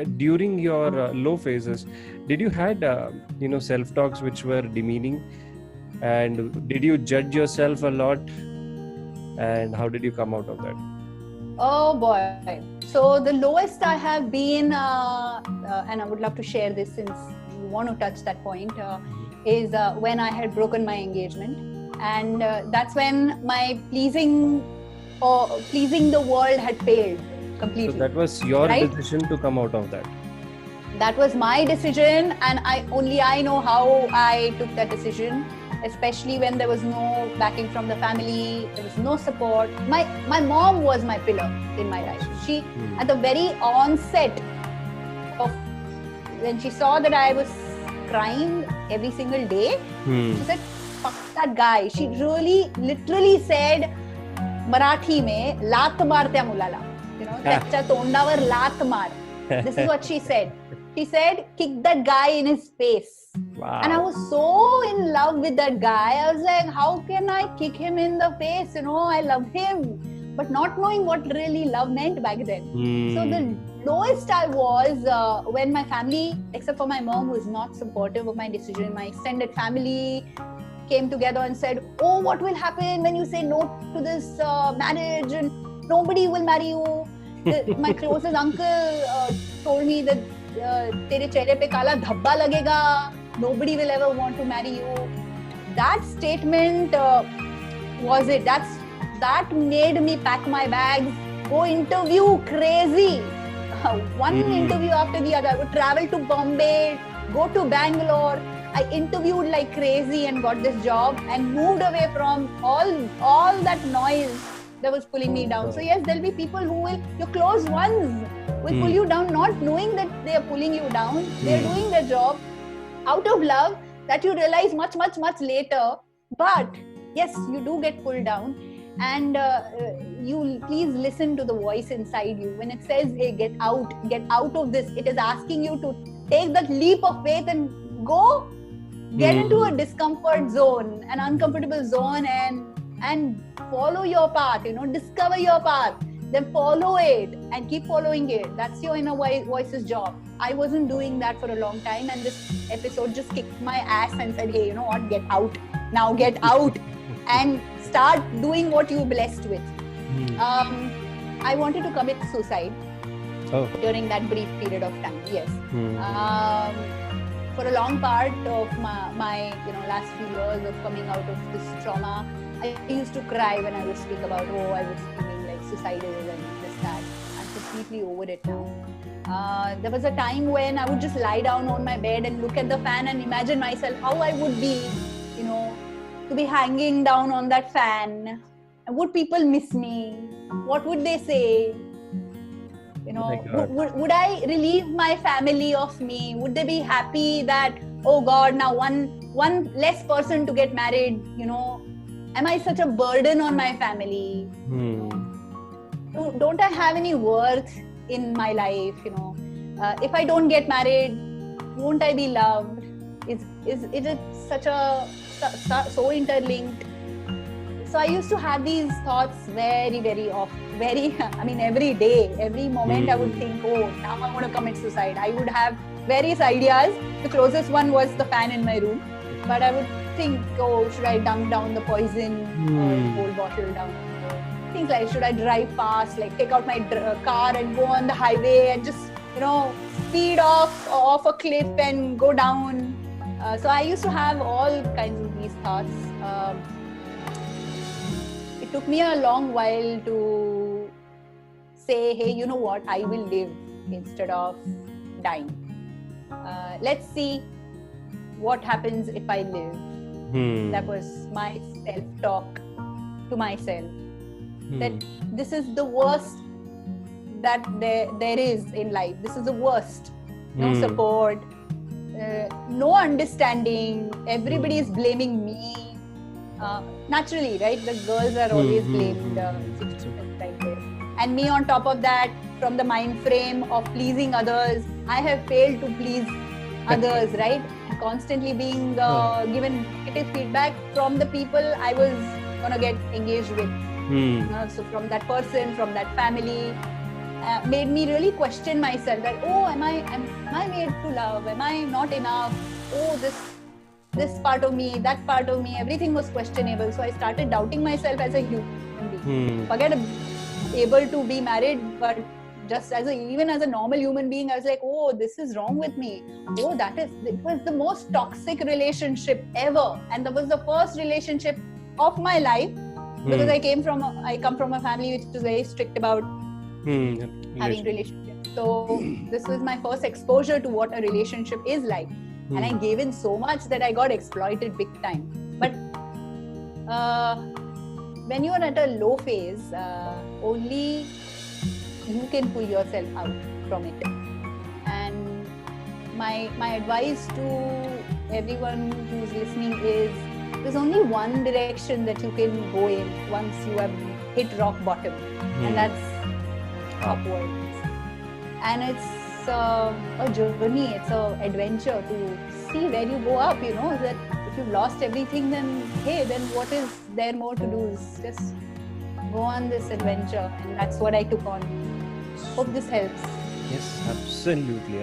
during your low phases, did you had self-talks which were demeaning, and did you judge yourself a lot, and how did you come out of that? Oh boy. So the lowest I have been, and I would love to share this since you want to touch that point, is when I had broken my engagement. And that's when my pleasing the world had failed completely. So that was your decision to come out of that. That was my decision, and I know how I took that decision, especially when there was no backing from the family, there was no support. My mom was my pillar in my life. She, at the very onset of when she saw that I was crying every single day, she said, "Fuck that guy." She really, literally said, Marathi mein, "Laat maar त्या मुलाला." त्याच्या तोंडावर लात मार. This is what she said. She said, "Kick that guy in his face." Wow. And I was so in love with that guy. I was like, how can I kick him in the face? I love him. But not knowing what really love meant back then. So the lowest I was when my family, except for my mom, who was not supportive of my decision, my extended family came together and said, "Oh, what will happen when you say no to this marriage and nobody will marry you?" My closest uncle told me that तेरे चेहरे पे काला धब्बा लगेगा, nobody will ever want to marry you. That statement was it. That made me pack my bags, go interview crazy. One interview after the other. I would travel to Bombay, go to Bangalore. I interviewed like crazy and got this job and moved away from all that noise that was pulling me down. So yes, there'll be people who will, your close ones will pull you down, not knowing that they are pulling you down. They're doing their job out of love that you realize much, much, much later. But yes, you do get pulled down, and you please listen to the voice inside you. When it says, "Hey, get out of this," it is asking you to take that leap of faith and go get into a discomfort zone, an uncomfortable zone, and follow your path, discover your path, then follow it and keep following it. That's your inner voice's job. I wasn't doing that for a long time, and this episode just kicked my ass and said, "Hey, you know what, get out. Now get out and start doing what you're blessed with." I wanted to commit suicide during that brief period of time, yes. For a long part of my last few years of coming out of this trauma, I used to cry when I would speak about, I was feeling like suicidal and this, that. I'm completely over it now. There was a time when I would just lie down on my bed and look at the fan and imagine myself how I would be, to be hanging down on that fan. Would people miss me? What would they say? Would I relieve my family of me? Would they be happy that, oh God, now one less person to get married, Am I such a burden on my family? Don't I have any worth in my life? If I don't get married, won't I be loved? Is it so interlinked? So I used to have these thoughts very, very often, every day, every moment I would think, now I want to commit suicide. I would have various ideas. The closest one was the fan in my room. But I would think, should I dunk down the poison whole bottle down? Things like, should I drive fast, like take out my car and go on the highway and just, speed off a cliff and go down. So I used to have all kinds of these thoughts. It took me a long while to say, hey, you know what, I will live instead of dying. Let's see what happens if I live. That was my self-talk to myself. That this is the worst that there is in life. This is the worst. No support, no understanding. Everybody is blaming me. Naturally, right? The girls are always blamed. Like this. And me on top of that, from the mind frame of pleasing others, I have failed to please others, right? Constantly being given negative feedback from the people I was gonna get engaged with. So from that person, from that family. made me really question myself that, oh, am I made to love? Am I not enough? Oh, this part of me, that part of me, everything was questionable. So I started doubting myself as a human being. Forget able to be married, but just even as a normal human being, I was like, oh, this is wrong with me. Oh, it was the most toxic relationship ever. And that was the first relationship of my life, because I come from a family which is very strict about having relationships. So this was my first exposure to what a relationship is like. And I gave in so much that I got exploited big time. But when you are at a low phase, only you can pull yourself out from it. And my advice to everyone who's listening is, there's only one direction that you can go in once you have hit rock bottom, and that's upwards. And it's a journey, it's an adventure to see where you go up, that if you've lost everything, then hey, then what is there more to do? Is just go on this adventure, and that's what I took on. Hope this helps. Yes, absolutely.